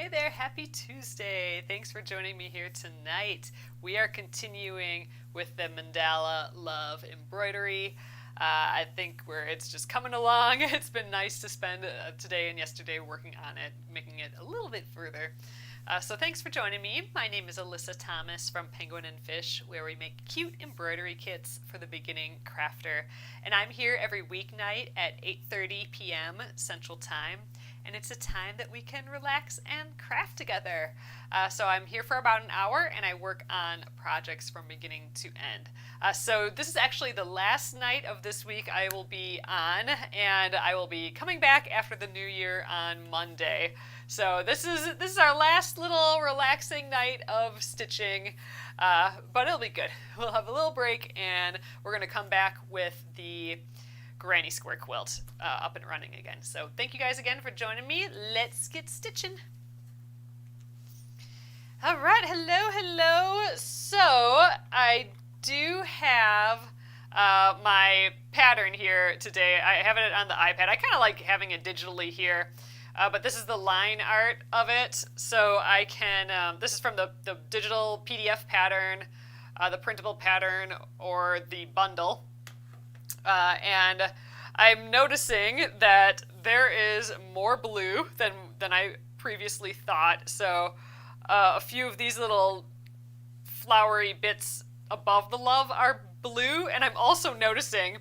Hey there, happy Tuesday. Thanks for joining me here tonight. We are continuing with the Mandala Love embroidery. I think it's just coming along. It's been nice to spend today and yesterday working on it, making it a little bit further. So thanks for joining me. My name is Alyssa Thomas from Penguin and Fish, where we make cute embroidery kits for the beginning crafter. And I'm here every weeknight at 8:30 p.m. Central Time. And it's a time that we can relax and craft together. So I'm here for about an hour and I work on projects from beginning to end. So this is actually the last night of this week I will be on, and I will be coming back after the new year on Monday. So this is our last little relaxing night of stitching, but it'll be good. We'll have a little break and we're gonna come back with the granny square quilt up and running again. So thank you guys again for joining me. Let's get stitching. All right, hello. So I do have my pattern here today. I have it on the iPad. I kind of like having it digitally here, but this is the line art of it. So I can, this is from the digital PDF pattern, the printable pattern, or the bundle. And I'm noticing that there is more blue than I previously thought. So a few of these little flowery bits above the love are blue, and I'm also noticing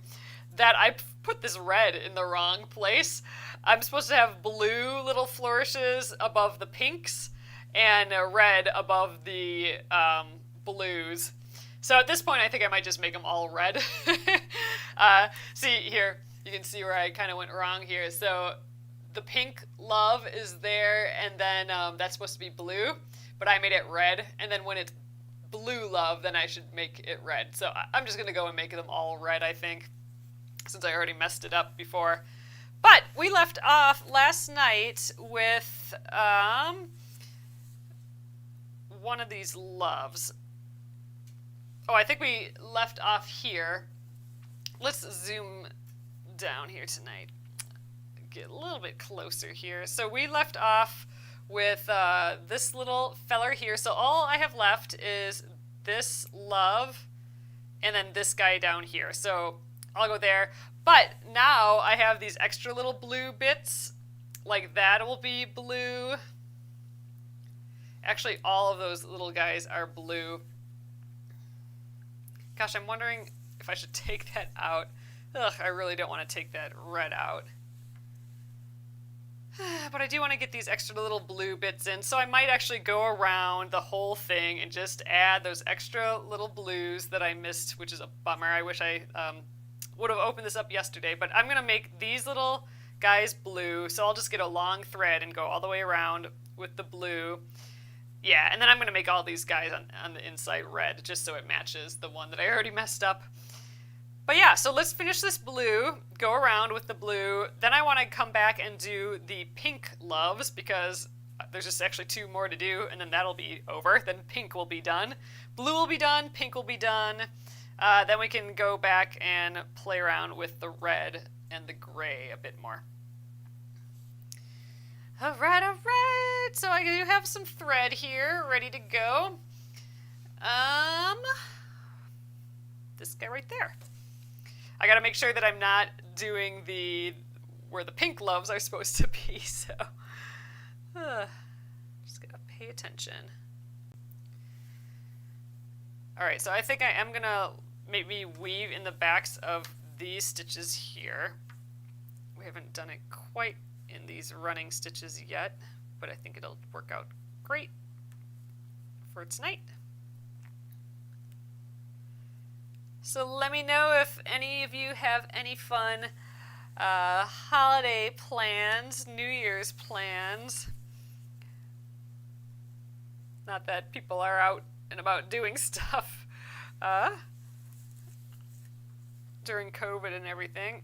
that I put this red in the wrong place. I'm supposed to have blue little flourishes above the pinks and red above the blues. So at this point, I think I might just make them all red. See here, you can see where I kind of went wrong here. So the pink love is there, and then that's supposed to be blue, but I made it red. And then when it's blue love, then I should make it red. So I'm just gonna go and make them all red, I think, since I already messed it up before. But we left off last night with one of these loves. Oh, I think we left off here. Let's zoom down here tonight. Get a little bit closer here. So we left off with this little feller here. So all I have left is this love and then this guy down here. So I'll go there. But now I have these extra little blue bits. Like that will be blue. Actually, all of those little guys are blue. Gosh, I'm wondering if I should take that out. Ugh, I really don't want to take that red out. But I do want to get these extra little blue bits in, so I might actually go around the whole thing and just add those extra little blues that I missed, which is a bummer. I wish I would have opened this up yesterday, but I'm going to make these little guys blue, so I'll just get a long thread and go all the way around with the blue. Yeah, and then I'm going to make all these guys on the inside red, just so it matches the one that I already messed up. But yeah, so let's finish this blue, go around with the blue. Then I want to come back and do the pink loves, because there's just actually two more to do, and then that'll be over. Then pink will be done. Blue will be done, pink will be done. Then we can go back and play around with the red and the gray a bit more. All right. So I do have some thread here ready to go. This guy right there. I gotta make sure that I'm not doing where the pink loves are supposed to be, so just gotta pay attention. All right, so I think I am gonna maybe weave in the backs of these stitches here. We haven't done it quite in these running stitches yet, but I think it'll work out great for tonight. So let me know if any of you have any fun holiday plans, New Year's plans. Not that people are out and about doing stuff during COVID and everything.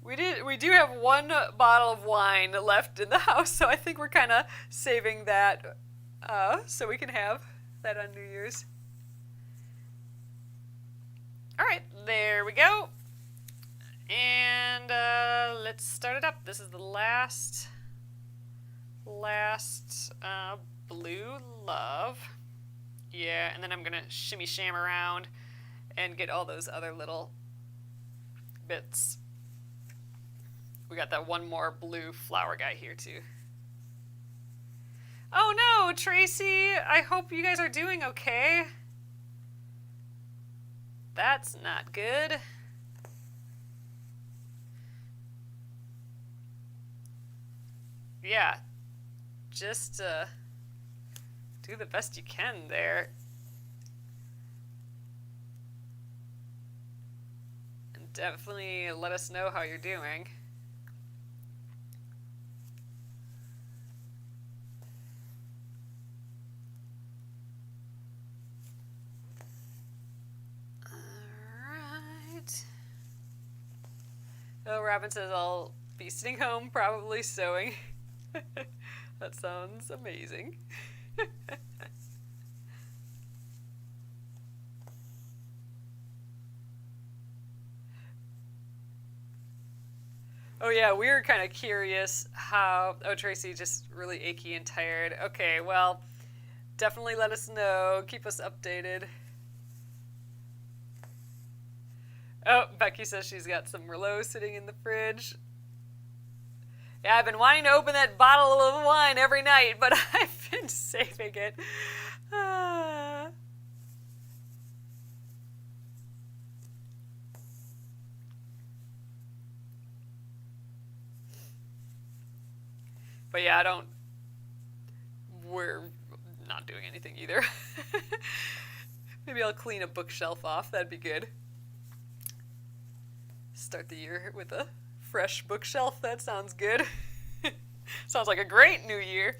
We do have one bottle of wine left in the house, so I think we're kind of saving that so we can have that on New Year's. All right, there we go. And let's start it up. This is the last blue love. Yeah, and then I'm gonna shimmy sham around and get all those other little bits. We got that one more blue flower guy here too. Oh no, Tracy, I hope you guys are doing okay. That's not good. Yeah, just do the best you can there. And definitely let us know how you're doing. Alright. Oh, Robin says I'll be sitting home, probably sewing. That sounds amazing. Oh yeah, we were kind of curious how... Oh, Tracy, just really achy and tired. Okay, well, definitely let us know. Keep us updated. Oh, Becky says she's got some Merlot sitting in the fridge. Yeah, I've been wanting to open that bottle of wine every night, but I've been saving it. But yeah, we're not doing anything either. Maybe I'll clean a bookshelf off, that'd be good. Start the year with a fresh bookshelf, that sounds good. Sounds like a great new year.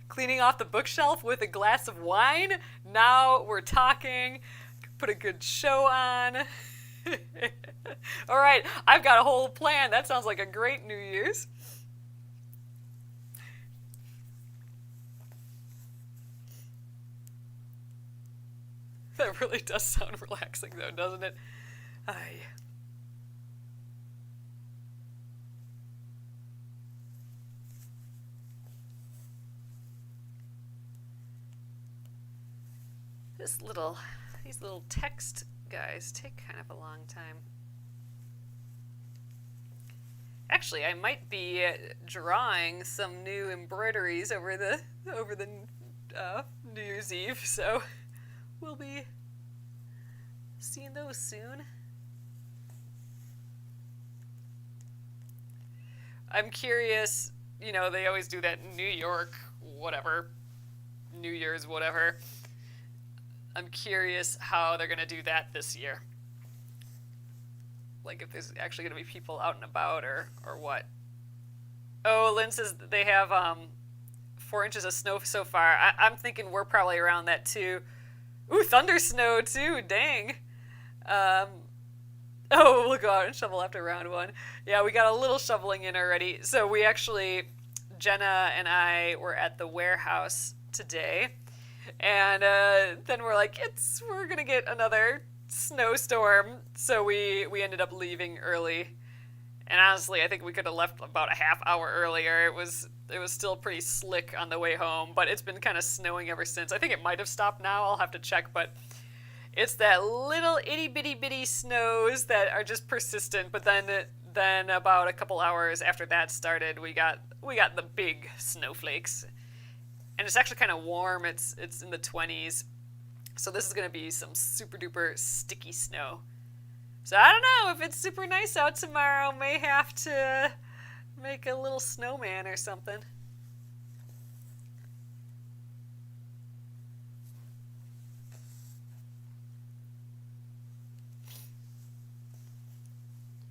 Cleaning off the bookshelf with a glass of wine? Now we're talking. Put a good show on. All right, I've got a whole plan. That sounds like a great New Year's. That really does sound relaxing, though, doesn't it? Aye. These little text guys take kind of a long time. Actually, I might be drawing some new embroideries over the New Year's Eve, so we'll be seeing those soon. I'm curious, you know, they always do that New York whatever, New Year's whatever. I'm curious how they're going to do that this year. Like if there's actually going to be people out and about or what. Oh, Lynn says they have 4 inches of snow so far. I'm thinking we're probably around that too. Ooh, thunder snow too, dang. Oh, we'll go out and shovel after round 1. Yeah, we got a little shoveling in already. So we actually, Jenna and I were at the warehouse today. And then we're like, we're going to get another snowstorm. So we ended up leaving early. And honestly, I think we could have left about a half hour earlier. It was still pretty slick on the way home, but it's been kind of snowing ever since. I think it might have stopped now. I'll have to check, but it's that little itty bitty snows that are just persistent. But then about a couple hours after that started, we got the big snowflakes. And it's actually kind of warm. It's in the 20s. So this is going to be some super duper sticky snow. So I don't know if it's super nice out tomorrow. May have to make a little snowman or something.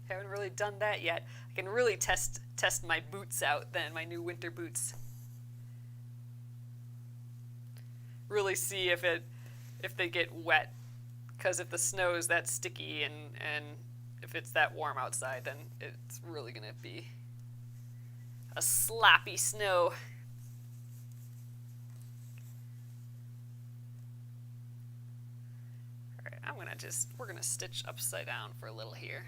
Haven't really done that yet. I can really test my boots out then, my new winter boots. Really see if they get wet, because if the snow is that sticky and if it's that warm outside, then it's really gonna be a sloppy snow. Alright, we're gonna stitch upside down for a little here.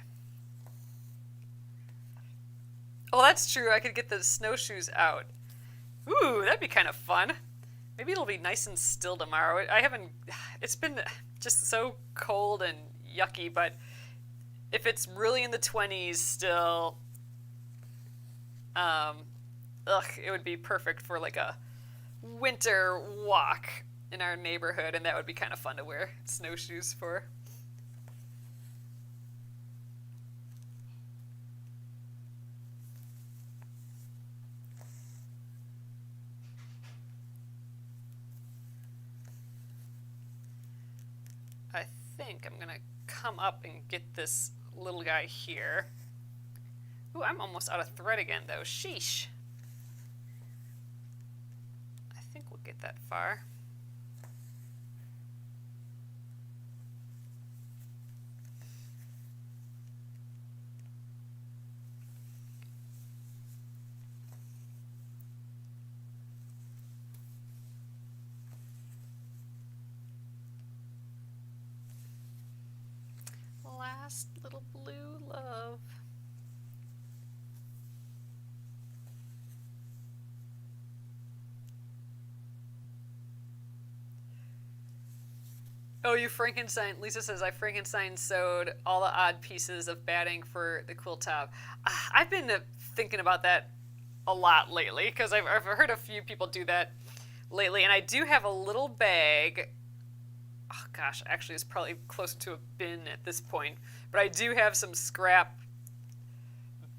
Oh, that's true. I could get the snowshoes out. Ooh, that'd be kind of fun. Maybe it'll be nice and still tomorrow. It's been just so cold and yucky, but if it's really in the 20s still, it would be perfect for like a winter walk in our neighborhood, and that would be kind of fun to wear snowshoes for. I think I'm gonna come up and get this little guy here. Ooh, I'm almost out of thread again though. Sheesh. I think we'll get that far. Last little blue love. Oh, you Frankenstein. Lisa says, I Frankenstein sewed all the odd pieces of batting for the quilt top. I've been thinking about that a lot lately because I've heard a few people do that lately, and I do have a little bag. Oh gosh, actually it's probably closer to a bin at this point, but I do have some scrap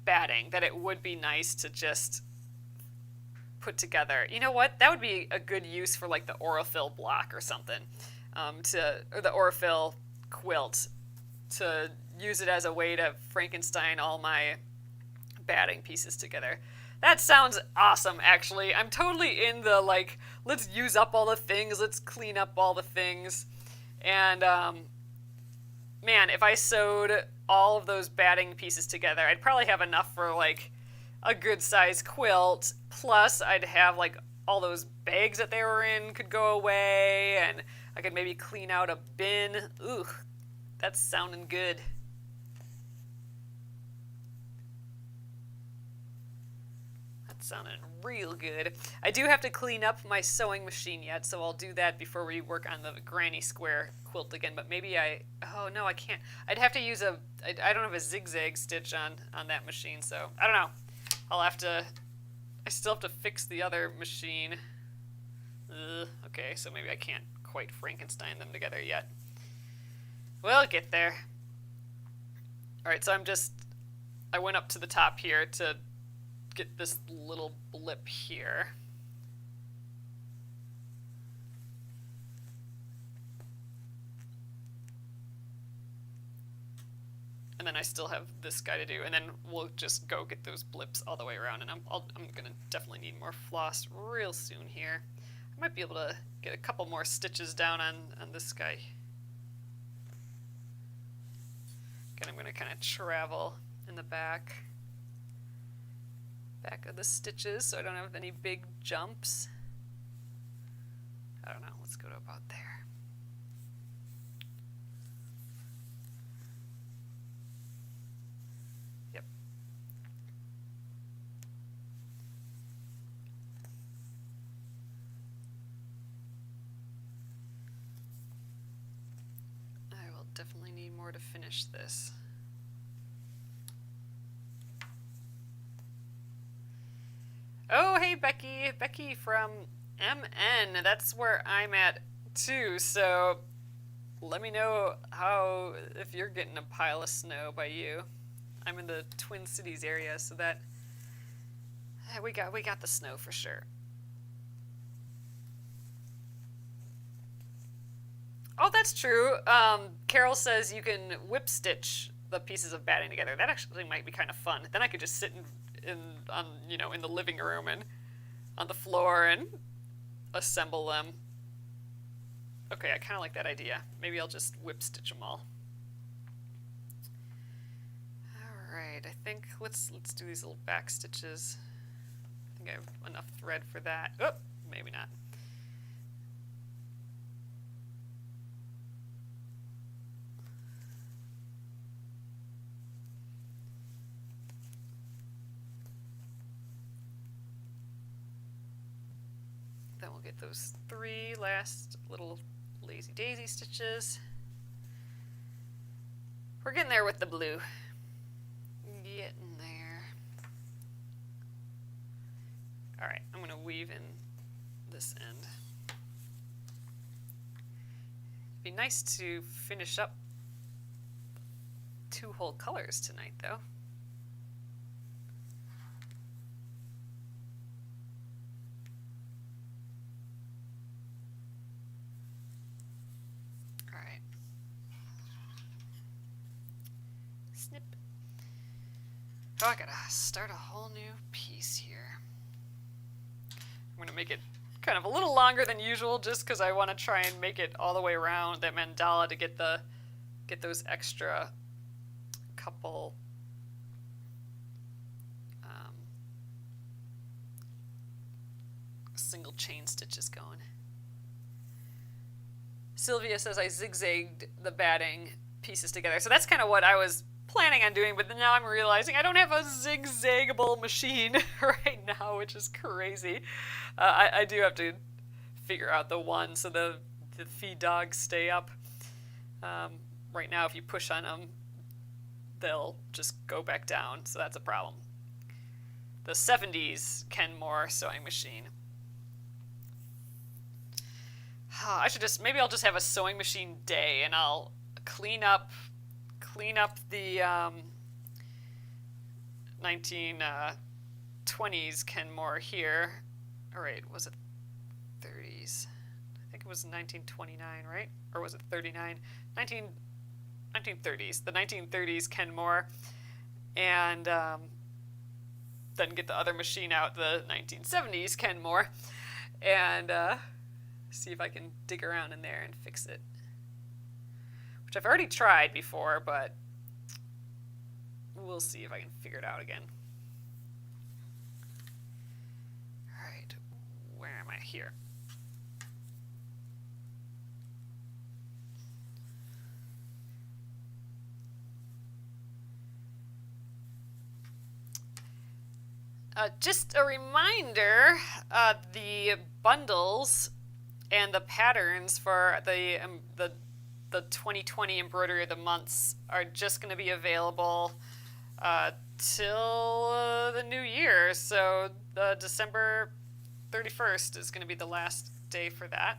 batting that it would be nice to just put together. You know what? That would be a good use for like the Aurifil block or something, or the Aurifil quilt, to use it as a way to Frankenstein all my batting pieces together. That sounds awesome, actually. I'm totally in the, like, let's use up all the things, let's clean up all the things. And, man, if I sewed all of those batting pieces together, I'd probably have enough for, like, a good-sized quilt. Plus, I'd have, like, all those bags that they were in could go away, and I could maybe clean out a bin. Ooh, that's sounding good. Sounding real good. I do have to clean up my sewing machine yet, so I'll do that before we work on the granny square quilt again. But maybe oh no, I can't. I'd have to use I don't have a zigzag stitch on that machine, so I don't know. I still have to fix the other machine. Okay, so maybe I can't quite Frankenstein them together yet. We'll get there. Alright, so I went up to the top here to get this little blip here. And then I still have this guy to do, and then we'll just go get those blips all the way around, and I'm gonna definitely need more floss real soon here. I might be able to get a couple more stitches down on this guy. Again, I'm gonna kind of travel in the back of the stitches so I don't have any big jumps. I don't know, let's go to about there. Yep. I will definitely need more to finish this. Oh, hey, Becky. Becky from MN. That's where I'm at, too. So let me know if you're getting a pile of snow by you. I'm in the Twin Cities area, so that we got the snow for sure. Oh, that's true. Carol says you can whip stitch the pieces of batting together. That actually might be kind of fun. Then I could just sit in the living room and on the floor and assemble them. Okay, I kind of like that idea. Maybe I'll just whip stitch them all. All right, I think let's do these little back stitches. I think I have enough thread for that. Oh, maybe not. Then we'll get those 3 last little lazy daisy stitches. We're getting there with the blue. Getting there. Alright, I'm going to weave in this end. It'd be nice to finish up 2 whole colors tonight, though. Alright. Snip. Oh, I gotta start a whole new piece here. I'm gonna make it kind of a little longer than usual just because I want to try and make it all the way around that mandala to get those extra couple single chain stitches going. Sylvia says I zigzagged the batting pieces together, so that's kind of what I was planning on doing, but then now I'm realizing I don't have a zigzaggable machine right now, which is crazy. I do have to figure out the one so the feed dogs stay up. Right now, if you push on them, they'll just go back down, so that's a problem. The 70s Kenmore sewing machine. Maybe I'll just have a sewing machine day, and I'll clean up the 1920s Kenmore here. All right, was it 30s? I think it was 1929, right? Or was it 39? 1930s. The 1930s Kenmore, and then get the other machine out, the 1970s Kenmore, and see if I can dig around in there and fix it. Which I've already tried before, but we'll see if I can figure it out again. Alright, where am I? Here. Just a reminder, the bundles and the patterns for the 2020 Embroidery of the Months are just going to be available till the new year. So December 31st is going to be the last day for that.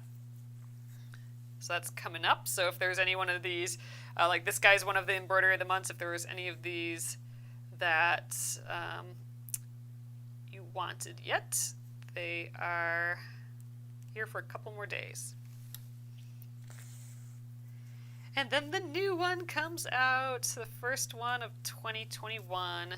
So that's coming up. So if there's any one of these, like this guy's one of the Embroidery of the Months, if there was any of these that you wanted yet, they are here for a couple more days. And then the new one comes out, the first one of 2021.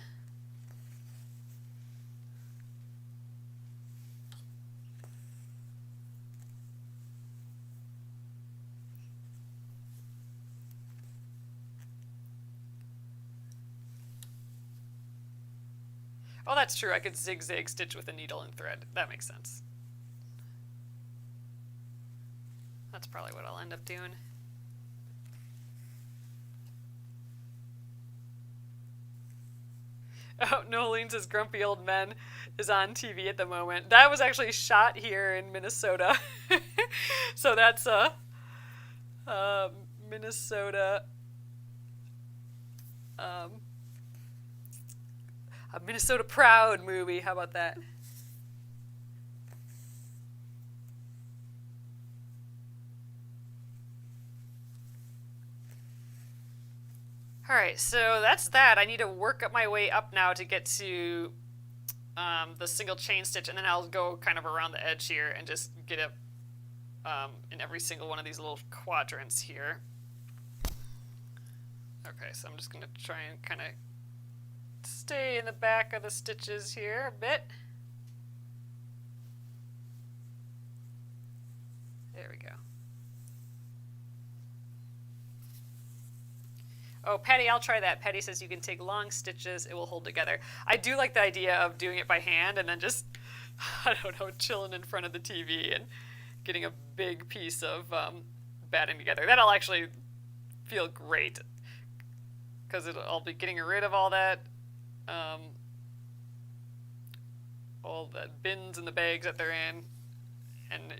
Oh, that's true. I could zigzag stitch with a needle and thread. That makes sense. That's probably what I'll end up doing. Oh, Nolene says Grumpy Old Men is on TV at the moment. That was actually shot here in Minnesota. So that's a Minnesota a Minnesota Proud movie. How about that? All right, so that's that. I need to work my way up now to get to the single chain stitch, and then I'll go kind of around the edge here and just get it in every single one of these little quadrants here. Okay, so I'm just going to try and kind of stay in the back of the stitches here a bit. There we go. Oh, Patty, I'll try that. Patty says you can take long stitches, it will hold together. I do like the idea of doing it by hand and then just, I don't know, chilling in front of the TV and getting a big piece of batting together. That'll actually feel great because I'll be getting rid of all that, all the bins and the bags that they're in, and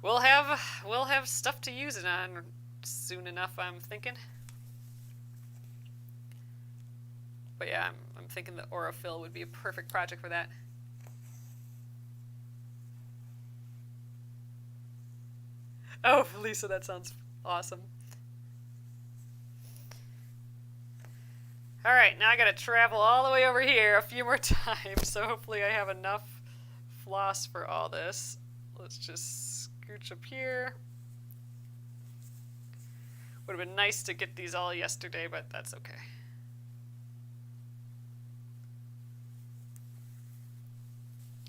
we'll have stuff to use it on soon enough, I'm thinking. But yeah, I'm thinking the Aurifil would be a perfect project for that. Oh, Lisa, that sounds awesome. Alright, now I gotta travel all the way over here a few more times, so hopefully I have enough floss for all this. Let's just scooch up here. Would have been nice to get these all yesterday, but that's okay.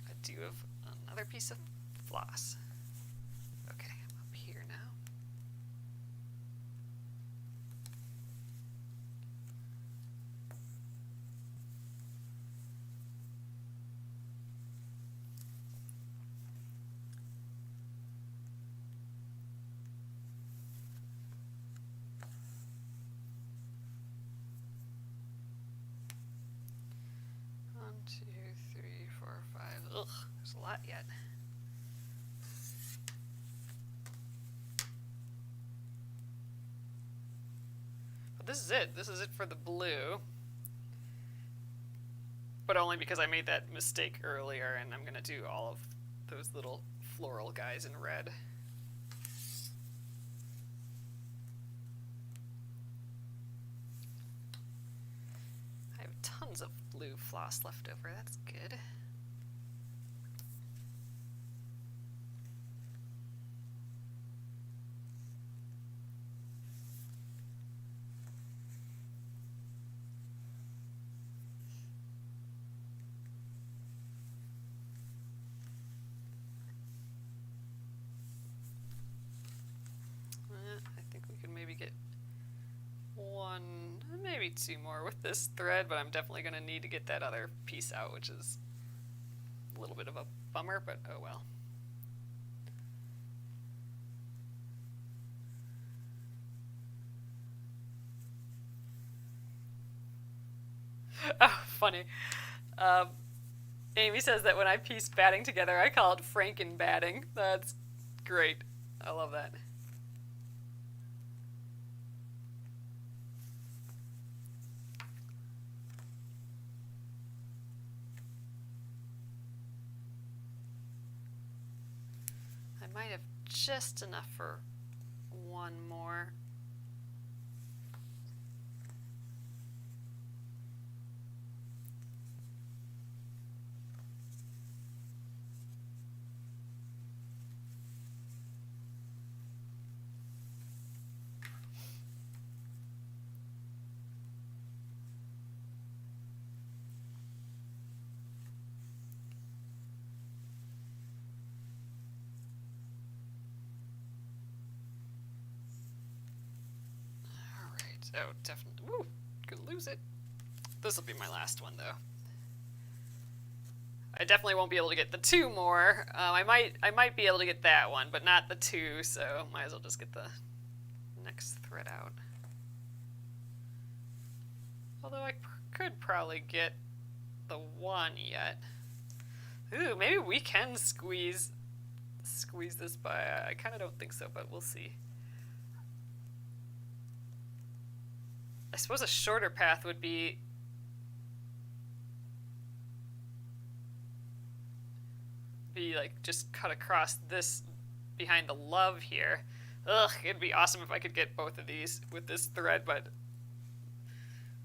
I do have another piece of floss. Okay, I'm up here now. One, two, three, four, five. Ugh, there's a lot yet. But this is it. This is it for the blue. But only because I made that mistake earlier, and I'm gonna do all of those little floral guys in red. I have tons of blue floss left over. That's good. I think we can maybe get one, maybe two more with this thread, but I'm definitely going to need to get that other piece out, which is a little bit of a bummer, but oh well. Oh, funny. Amy says that when I piece batting together, I call it Franken batting. That's great. I love that. I might have just enough for one more. Oh, definitely. Woo! Could lose it. This will be my last one, though. I definitely won't be able to get the two more. I might be able to get that one, but not the two. So might as well just get the next thread out. Although I could probably get the one yet. Ooh, maybe we can squeeze this by. I kind of don't think so, but we'll see. I suppose a shorter path would be like just cut across this behind the love here. Ugh, it'd be awesome if I could get both of these with this thread, but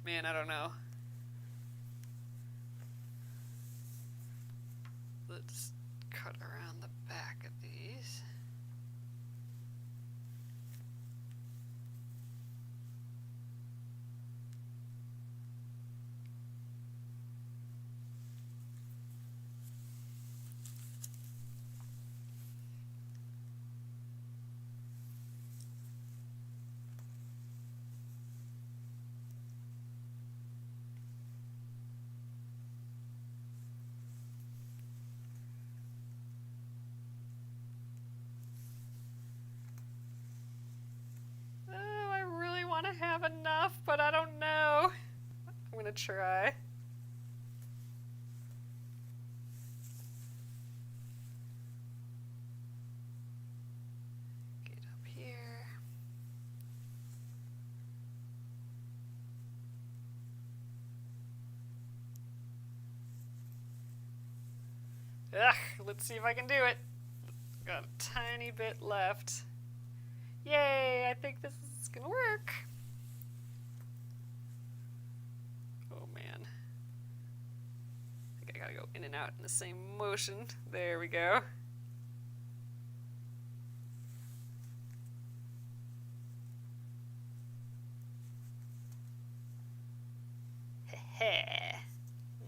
man, I don't know. Let's cut around the back of these. I have enough, but I don't know. I'm gonna try. Ugh, let's see if I can do it. Got a tiny bit left. Yay, I think this is gonna work. Oh man. I think I gotta go in and out in the same motion. There we go.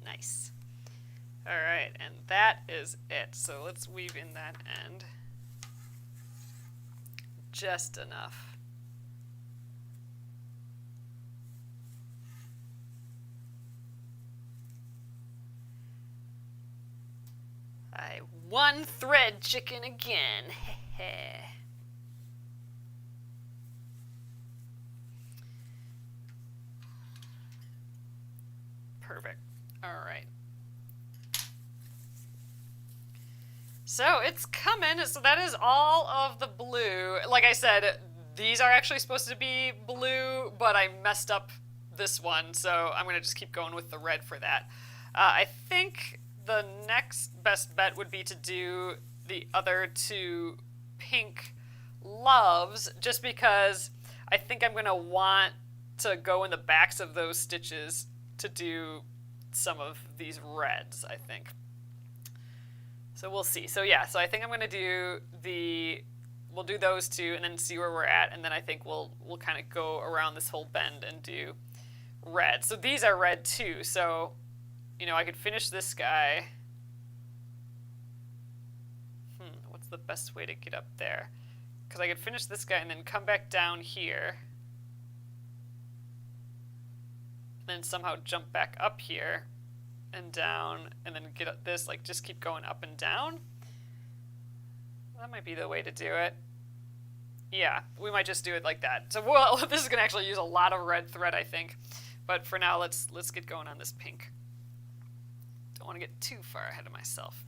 Nice. Alright, and that is it. So let's weave in that end. Just enough. I one thread chicken again. Perfect. All right. So it's coming. So that is all of the blue. Like I said, these are actually supposed to be blue, but I messed up this one, so I'm going to just keep going with the red for that. I think the next best bet would be to do the other two pink loves, just because I think I'm going to want to go in the backs of those stitches to do some of these reds, I think. So we'll see. So yeah, so I think I'm going to do we'll do those two and then see where we're at, and then I think we'll kind of go around this whole bend and do red. So these are red too, so you know, I could finish this guy. What's the best way to get up there? Because I could finish this guy and then come back down here. Then somehow jump back up here and down, and then get up this, like just keep going up and down. That might be the way to do it. Yeah, we might just do it like that. So well, this is gonna actually use a lot of red thread, I think. But for now, let's get going on this pink. Don't want to get too far ahead of myself.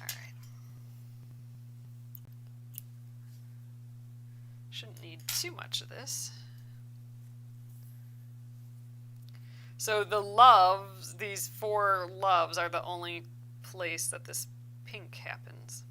All right. Shouldn't need too much of this. So the loves, these 4 loves, are the only place that this pink happens.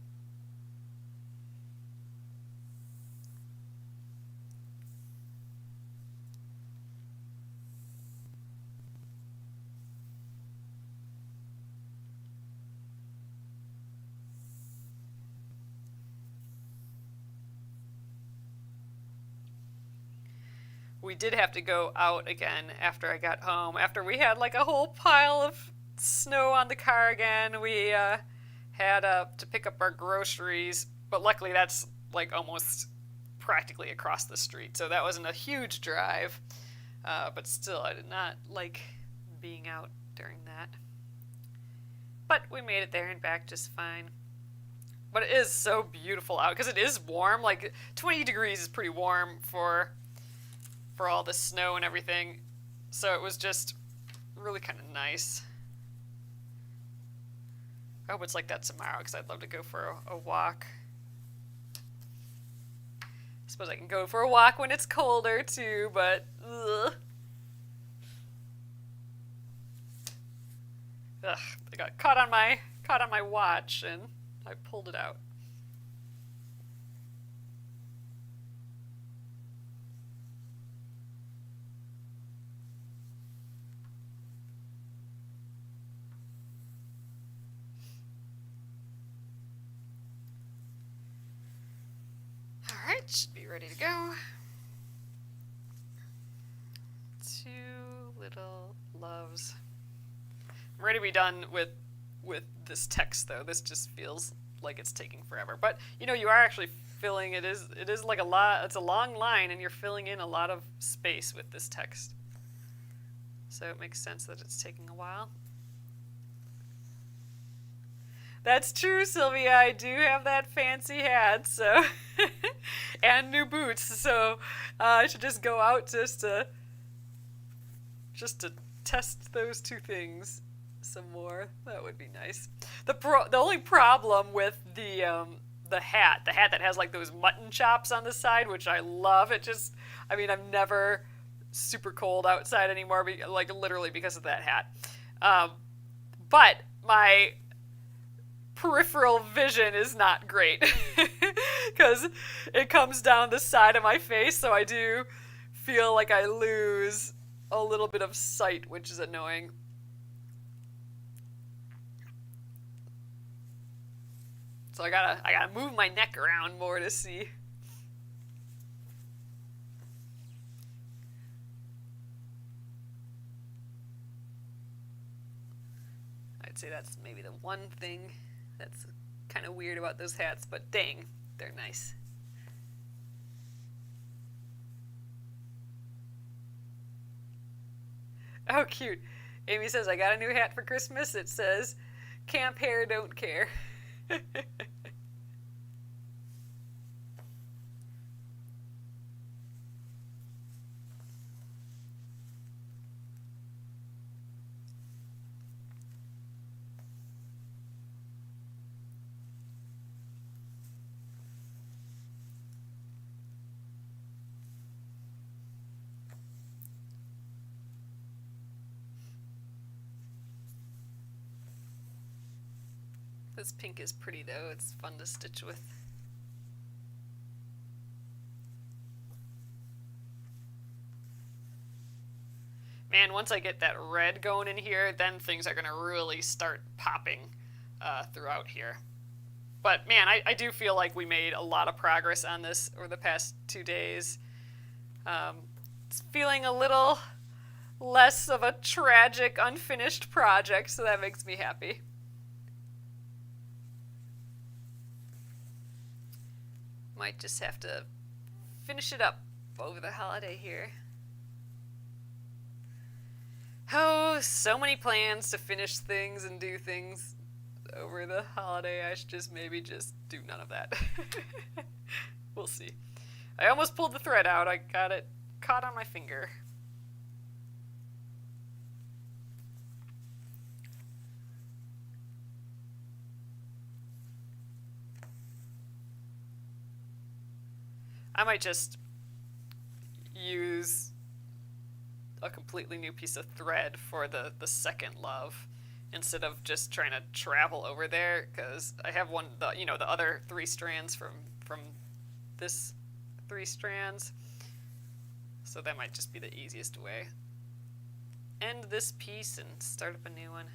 We did have to go out again after I got home. After we had like a whole pile of snow on the car again, we had to pick up our groceries. But luckily that's like almost practically across the street, so that wasn't a huge drive. But still, I did not like being out during that. But we made it there and back just fine. But it is so beautiful out because it is warm. Like 20 degrees is pretty warm for all the snow and everything, so it was just really kind of nice. I hope it's like that tomorrow because I'd love to go for a walk. I suppose I can go for a walk when it's colder too, but ugh. Ugh, I got caught on my watch and I pulled it out. Alright, should be ready to go. 2 little loves. I'm ready to be done with this text though. This just feels like it's taking forever. But you know, you are actually filling it is like a lot, it's a long line and you're filling in a lot of space with this text. So it makes sense that it's taking a while. That's true, Sylvia. I do have that fancy hat, so and new boots. So I should just go out just to test those 2 things some more. That would be nice. The only problem with the hat that has like those mutton chops on the side, which I love. It just, I mean, I've never super cold outside anymore, like literally because of that hat. Um, but my peripheral vision is not great because it comes down the side of my face, so I do feel like I lose a little bit of sight, which is annoying. So I gotta move my neck around more to see. I'd say that's maybe the one thing that's kind of weird about those hats, but dang, they're nice. Oh, cute. Amy says, I got a new hat for Christmas. It says, Camp Hair Don't Care. This pink is pretty though. It's fun to stitch with. Man, once I get that red going in here, then things are going to really start popping throughout here. But man, I do feel like we made a lot of progress on this over the past 2 days. It's feeling a little less of a tragic, unfinished project, so that makes me happy. Might just have to finish it up over the holiday here. Oh, so many plans to finish things and do things over the holiday. I should maybe just do none of that. We'll see. I almost pulled the thread out. I got it caught on my finger. I might just use a completely new piece of thread for the second love instead of just trying to travel over there, because I have the other 3 strands from this 3 strands, so that might just be the easiest way. End this piece and start up a new one.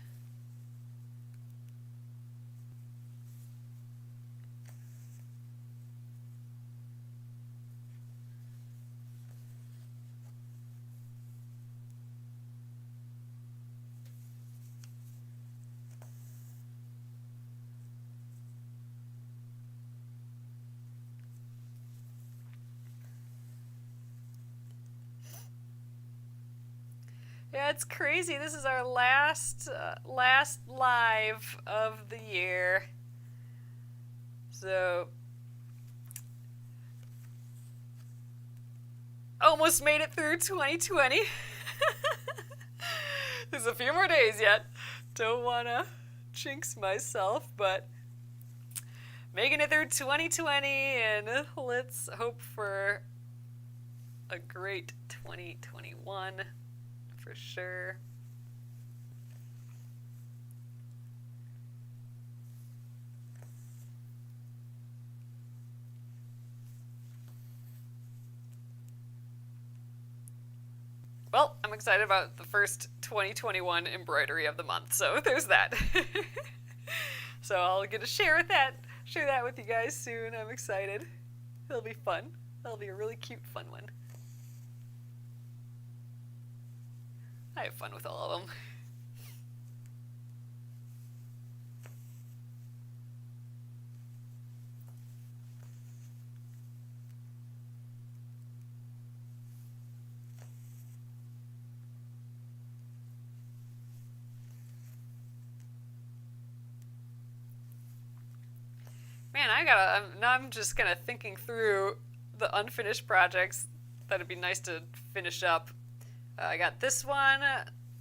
Yeah, it's crazy. This is our last live of the year. So almost made it through 2020. There's a few more days yet. Don't want to jinx myself, but making it through 2020, and let's hope for a great 2021. For sure. Well, I'm excited about the first 2021 embroidery of the month, so there's that. So I'll get to share that with you guys soon. I'm excited. It'll be fun. That'll be a really cute, fun one. I have fun with all of them. Man, now I'm just kind of thinking through the unfinished projects that'd be nice to finish up. I got this one.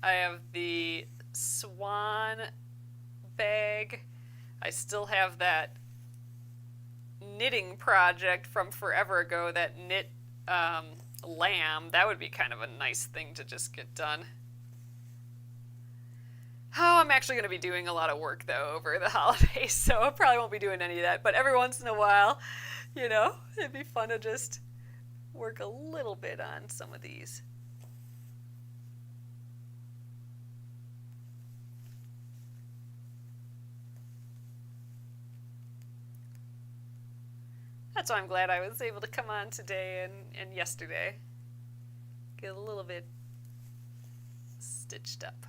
I have the swan bag. I still have that knitting project from forever ago, that knit lamb. That would be kind of a nice thing to just get done. Oh, I'm actually going to be doing a lot of work though over the holidays, so I probably won't be doing any of that. But every once in a while, it'd be fun to just work a little bit on some of these. That's why I'm glad I was able to come on today and yesterday. Get a little bit stitched up.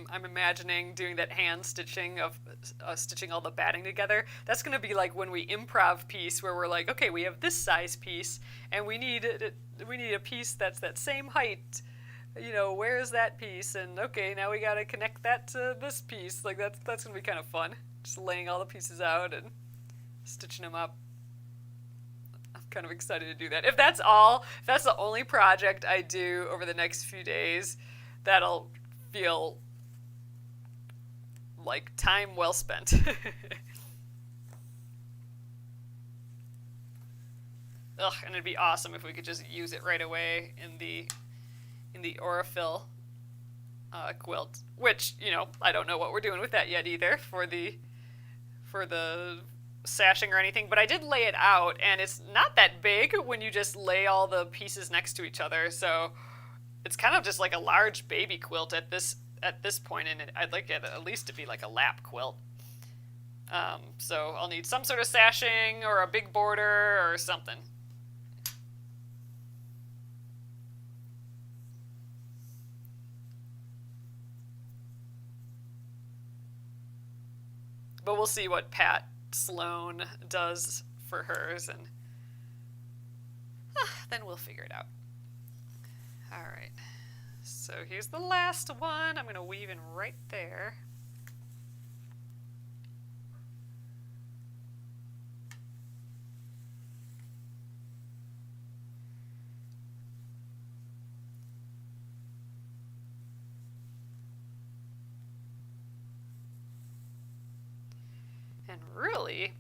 I'm imagining doing that hand stitching of stitching all the batting together. That's going to be like when we improv piece where we're like, okay, we have this size piece and we need a piece that's that same height. Where's that piece? And okay, now we got to connect that to this piece. Like that's going to be kind of fun. Just laying all the pieces out and stitching them up. I'm kind of excited to do that. If that's the only project I do over the next few days, that'll feel like time well spent. Ugh, and it'd be awesome if we could just use it right away in the Aurifil quilt, which I don't know what we're doing with that yet either for the sashing or anything, but I did lay it out, and it's not that big when you just lay all the pieces next to each other, so it's kind of just like a large baby quilt at this point, and I'd like it at least to be like a lap quilt. So I'll need some sort of sashing or a big border or something. But we'll see what Pat Sloan does for hers, and then we'll figure it out. All right, so here's the last one. I'm going to weave in right there. And really,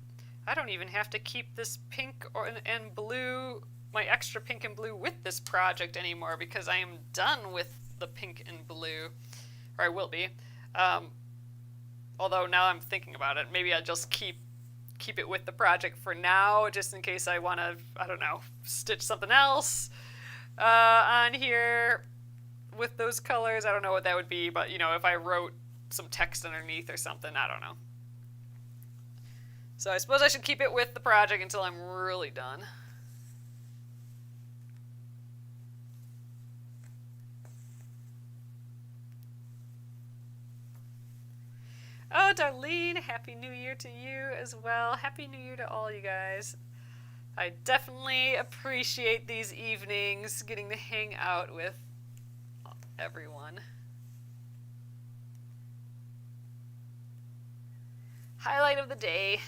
I don't even have to keep this pink and blue, my extra pink and blue with this project anymore because I am done with the pink and blue, or I will be. Although now I'm thinking about it, maybe I'll just keep it with the project for now, just in case I want to, I don't know, stitch something else on here with those colors. I don't know what that would be, but if I wrote some text underneath or something, I don't know. So I suppose I should keep it with the project until I'm really done. Oh, Darlene, Happy New Year to you as well. Happy New Year to all you guys. I definitely appreciate these evenings, getting to hang out with everyone. Highlight of the day.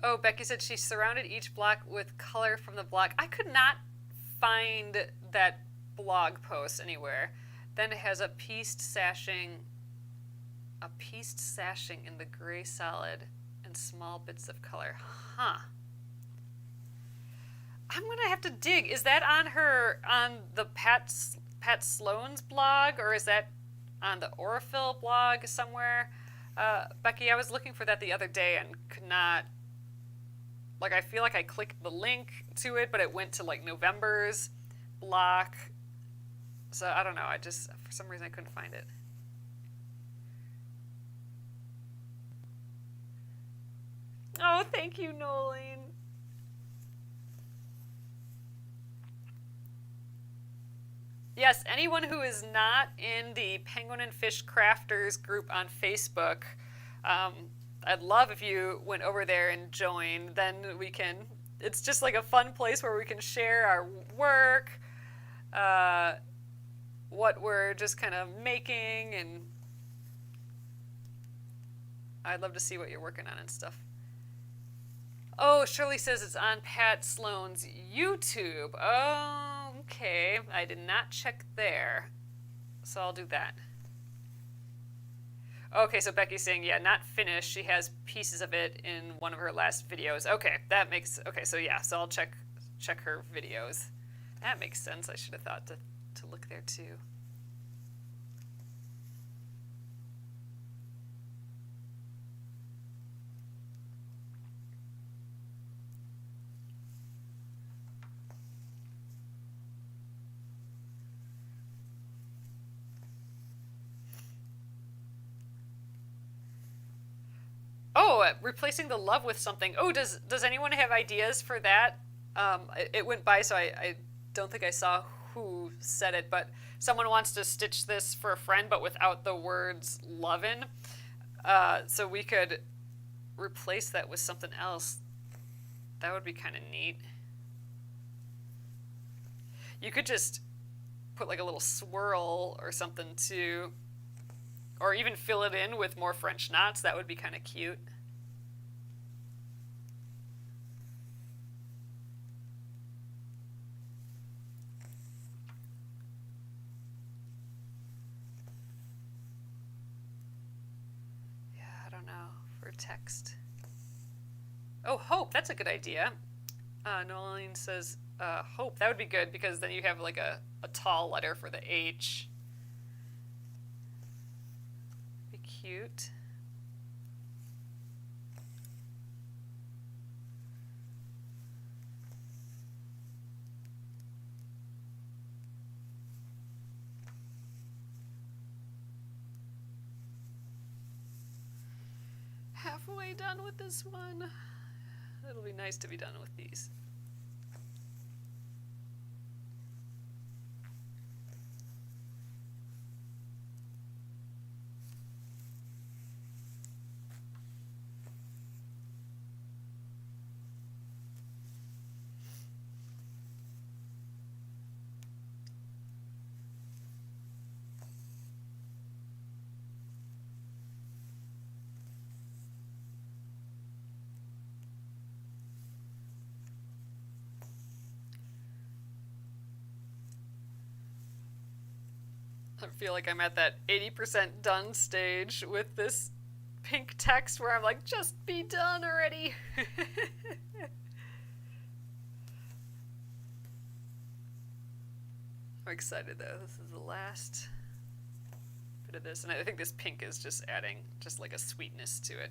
Oh, Becky said she surrounded each block with color from the block. I could not find that blog post anywhere. Then it has a pieced sashing in the gray solid and small bits of color. Huh. I'm gonna have to dig. Is that on the Pat Sloan's blog, or is that on the Aurifil blog somewhere? Becky, I was looking for that the other day and could not. Like, I feel like I clicked the link to it, but it went to like November's block. So I don't know. For some reason I couldn't find it. Oh, thank you, Nolene. Yeah, yes, anyone who is not in the Penguin and Fish Crafters group on Facebook, um, I'd love if you went over there and joined. Then we can, it's just like a fun place where we can share our work, uh, what we're just kind of making, and I'd love to see what you're working on and stuff. Oh, Shirley says it's on Pat Sloan's YouTube. Oh, okay. I did not check there, so I'll do that. Okay, so Becky's saying, yeah, not finished. She has pieces of it in one of her last videos. Okay, that makes, okay, so yeah, so I'll check her videos. That makes sense. I should have thought to look there too. Oh, replacing the love with something. Oh, does anyone have ideas for that? It went by, so I don't think I saw who said it, but someone wants to stitch this for a friend, but without the words "lovin'." So we could replace that with something else. That would be kind of neat. You could just put like a little swirl or something too, or even fill it in with more French knots. That would be kind of cute. Yeah, I don't know, for text. Oh, hope, that's a good idea. Noeline says hope. That would be good because then you have like a tall letter for the H. Be cute. Halfway done with this one. It'll be nice to be done with these. I feel like I'm at that 80% done stage with this pink text where I'm like, just be done already. I'm excited though. This is the last bit of this, and I think this pink is just adding just like a sweetness to it.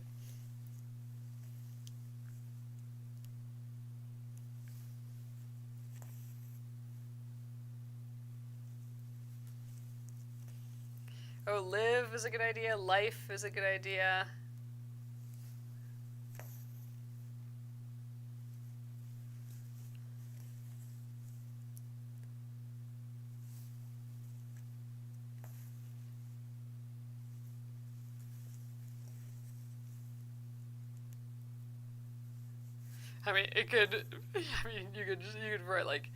Oh, live is a good idea. Life is a good idea. I mean, it could. I mean, you could write like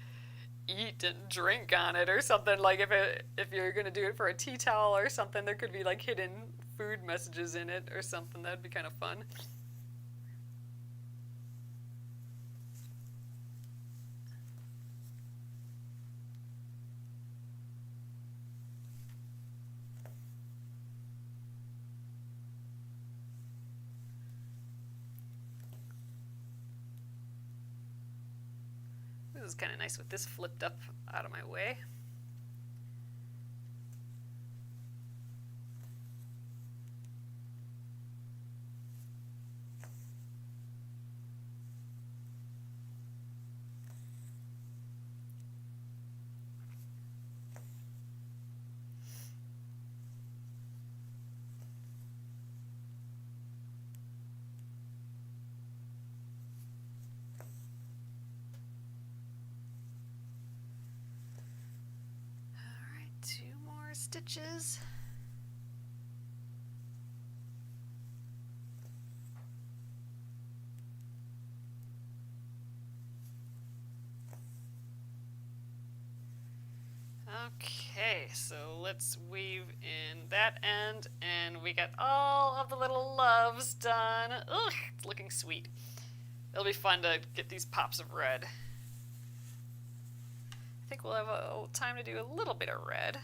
eat and drink on it or something. Like if you're gonna do it for a tea towel or something, there could be like hidden food messages in it or something. That'd be kind of fun. This is kind of nice with this flipped up out of my way. stitches. Okay, so let's weave in that end, and we got all of the little loves done. Ugh, it's looking sweet. It'll be fun to get these pops of red. I think we'll have a time to do a little bit of red.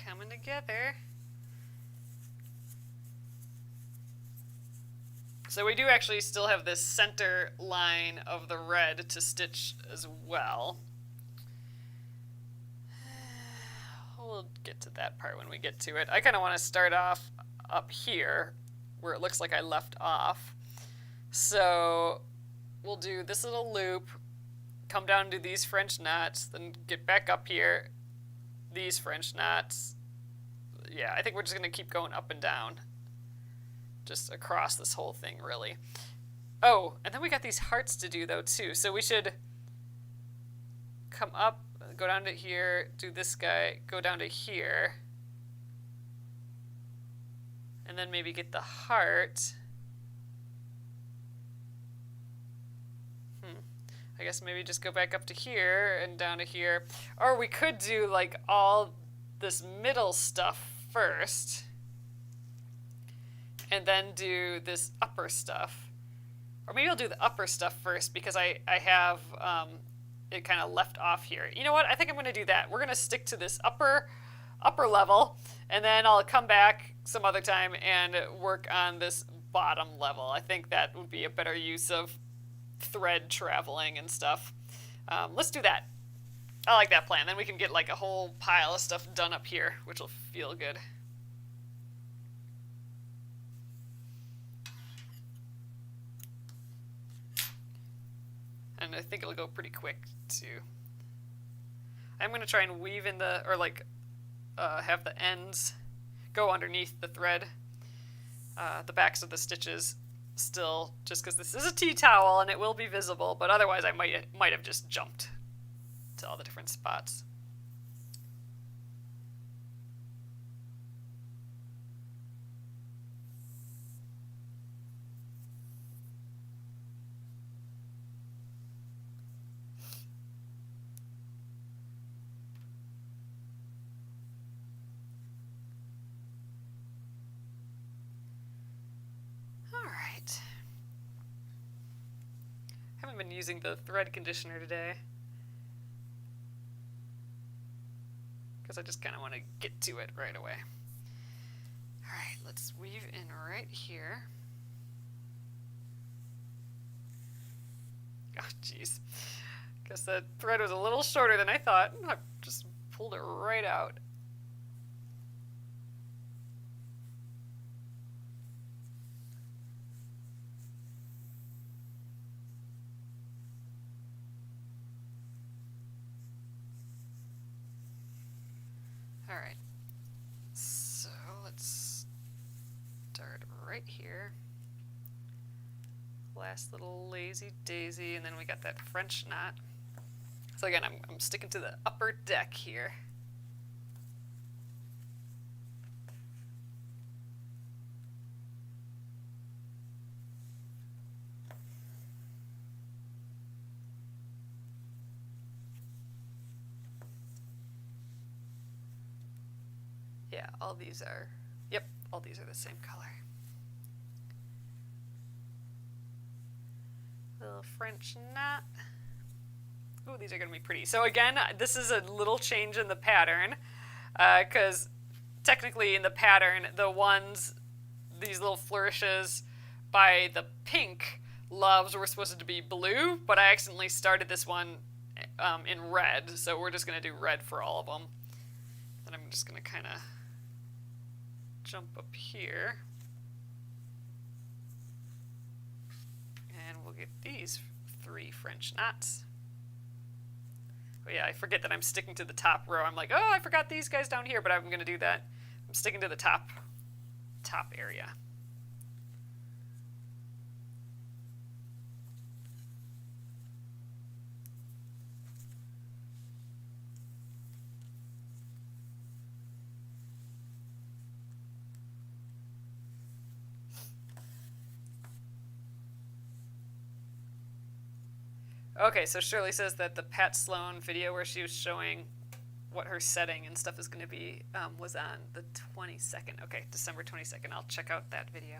Coming together. So we do actually still have this center line of the red to stitch as well. We'll get to that part when we get to it. I kind of want to start off up here where it looks like I left off. So we'll do this little loop, come down to these French knots, then get back up here, these French knots. Yeah, I think we're just going to keep going up and down. Just across this whole thing, really. Oh, and then we got these hearts to do, though, too. So we should come up, go down to here, do this guy, go down to here. And then maybe get the heart. I guess maybe just go back up to here and down to here. Or we could do, like, all this middle stuff first, and then do this upper stuff. Or maybe I'll do the upper stuff first because I have it kind of left off here. You know what? I think I'm going to do that. We're going to stick to this upper level, and then I'll come back some other time and work on this bottom level. I think that would be a better use of thread traveling and stuff. Let's do that. I like that plan. Then we can get like a whole pile of stuff done up here, which will feel good. And I think it'll go pretty quick too. I'm going to try and weave in the, or like have the ends go underneath the thread, the backs of the stitches still, just because this is a tea towel and it will be visible, but otherwise I might have just jumped to all the different spots. All right. Haven't been using the thread conditioner today, because I just kind of want to get to it right away. All right, let's weave in right here. Oh, jeez. Guess that thread was a little shorter than I thought. I just pulled it right out. All right, so let's start right here. Last little lazy daisy, and then we got that French knot. So again, I'm sticking to the upper deck here. Yeah, all these are, yep, all these are the same color. Little French knot. Ooh, these are going to be pretty. So again, this is a little change in the pattern, because technically in the pattern, these little flourishes by the pink loves were supposed to be blue, but I accidentally started this one in red, so we're just going to do red for all of them. And I'm just going to kind of jump up here. And we'll get these 3 French knots. Oh yeah, I forget that I'm sticking to the top row. I'm like, oh, I forgot these guys down here, but I'm going to do that. I'm sticking to the top area. Okay, so Shirley says that the Pat Sloan video where she was showing what her setting and stuff is going to be was on the 22nd. Okay, December 22nd. I'll check out that video.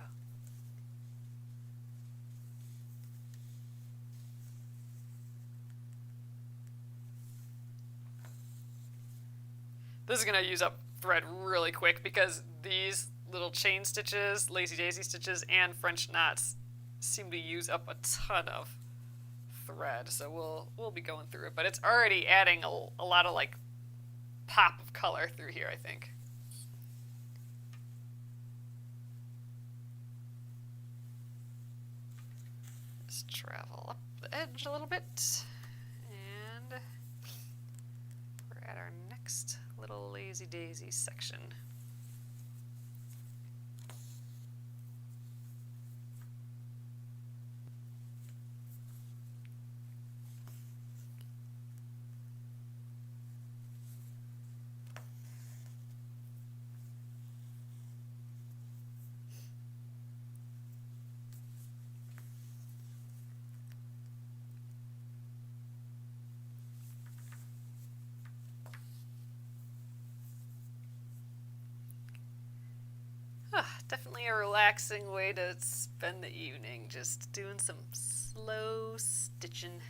This is going to use up thread really quick because these little chain stitches, lazy daisy stitches, and French knots seem to use up a ton of thread, so we'll be going through it, but it's already adding a lot of like pop of color through here, I think. Just travel up the edge a little bit, and we're at our next little lazy daisy section. Definitely a relaxing way to spend the evening, just doing some slow stitching.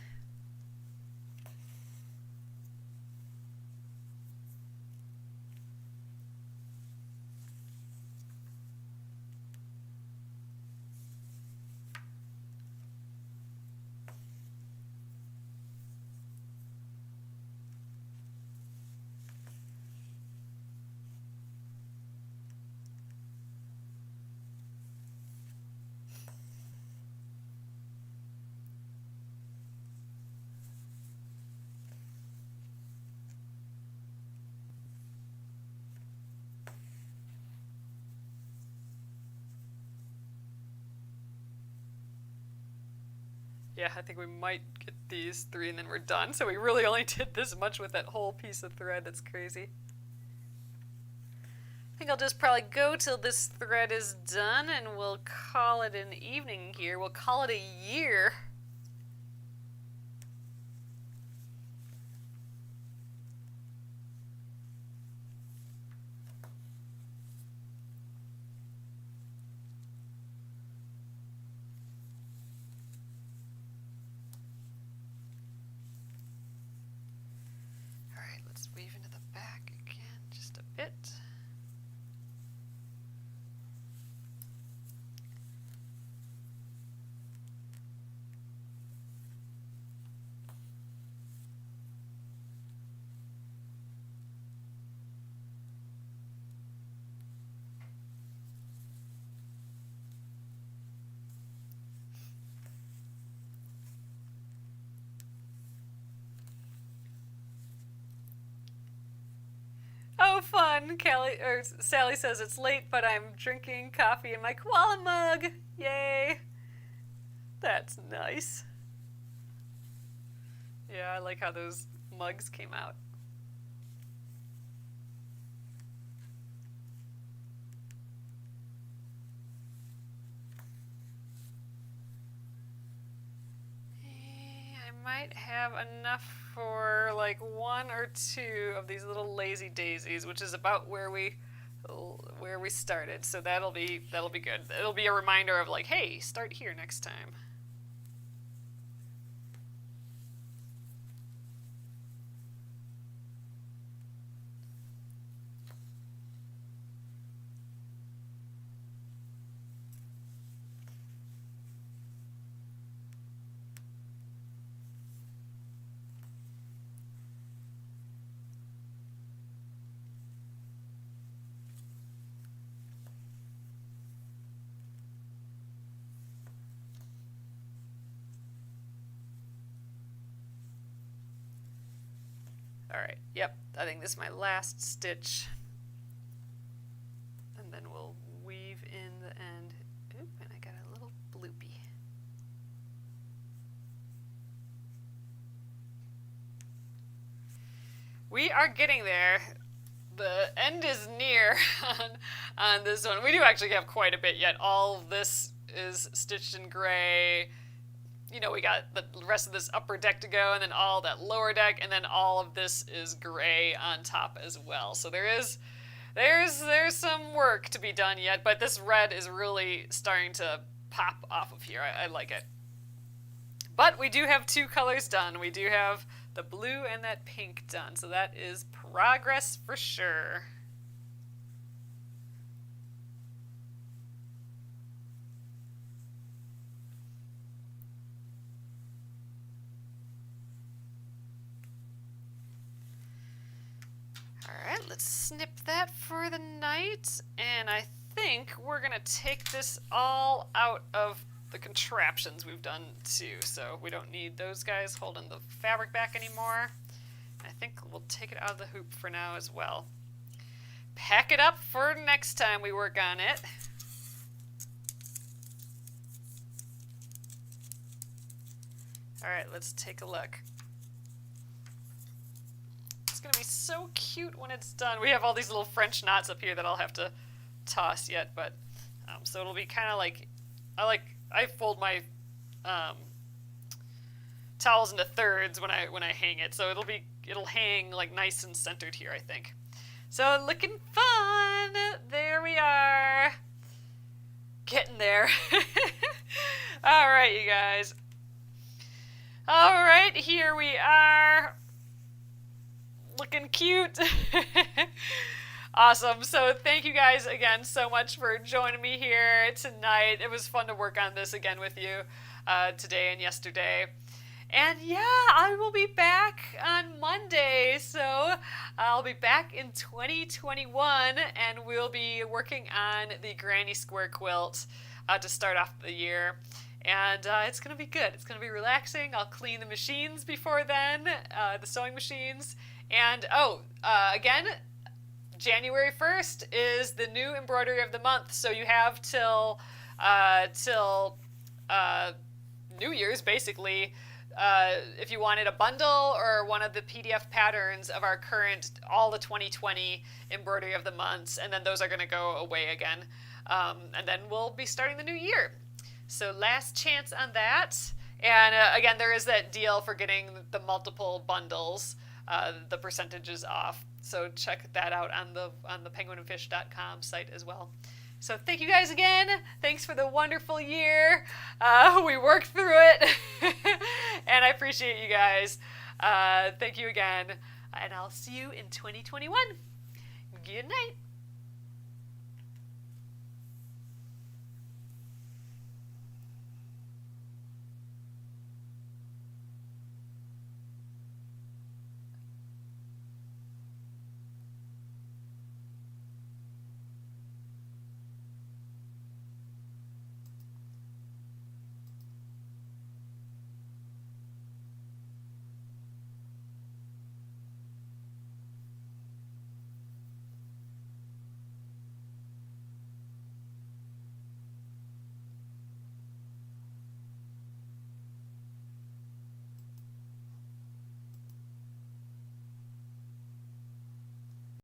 Yeah, I think we might get these 3 and then we're done. So we really only did this much with that whole piece of thread. That's crazy. I think I'll just probably go till this thread is done and we'll call it an evening here. We'll call it a year. Weave into the back again just a bit. Oh, fun! Sally says it's late, but I'm drinking coffee in my koala mug. Yay! That's nice. Yeah, I like how those mugs came out. I might have enough for like 1 or 2 of these little lazy daisies, which is about where we started. So that'll be good. It'll be a reminder of like, hey, start here next time. All right, yep, I think this is my last stitch. And then we'll weave in the end. Oop, and I got a little bloopy. We are getting there. The end is near on this one. We do actually have quite a bit yet. All of this is stitched in gray. You know, we got the rest of this upper deck to go, and then all that lower deck, and then all of this is gray on top as well. So there's some work to be done yet, but this red is really starting to pop off of here. I like it. But we do have 2 colors done. We do have the blue and that pink done, so that is progress for sure. Alright, let's snip that for the night, and I think we're gonna take this all out of the contraptions we've done too, so we don't need those guys holding the fabric back anymore. I think we'll take it out of the hoop for now as well. Pack it up for next time we work on it. Alright, let's take a look. It's gonna be so cute when it's done. We have all these little French knots up here that I'll have to toss yet, but so it'll be kind of like I fold my towels into thirds when I hang it, so it'll hang like nice and centered here, I think. So looking fun. There we are. Getting there. All right, you guys. All right, here we are. Looking cute. Awesome. So thank you guys again so much for joining me here tonight. It was fun to work on this again with you today and yesterday. And yeah, I will be back on Monday. So I'll be back in 2021, and we'll be working on the Granny Square quilt to start off the year. And it's going to be good. It's going to be relaxing. I'll clean the machines before then, the sewing machines. And again, January 1st is the new embroidery of the month. So you have till New Year's, basically, if you wanted a bundle or one of the PDF patterns of our current, all the 2020 embroidery of the months, and then those are going to go away again. And then we'll be starting the new year. So last chance on that. And again, there is that deal for getting the multiple bundles, the percentages off. So check that out on the penguinandfish.com site as well. So thank you guys again. Thanks for the wonderful year. We worked through it. And I appreciate you guys. Thank you again. And I'll see you in 2021. Good night.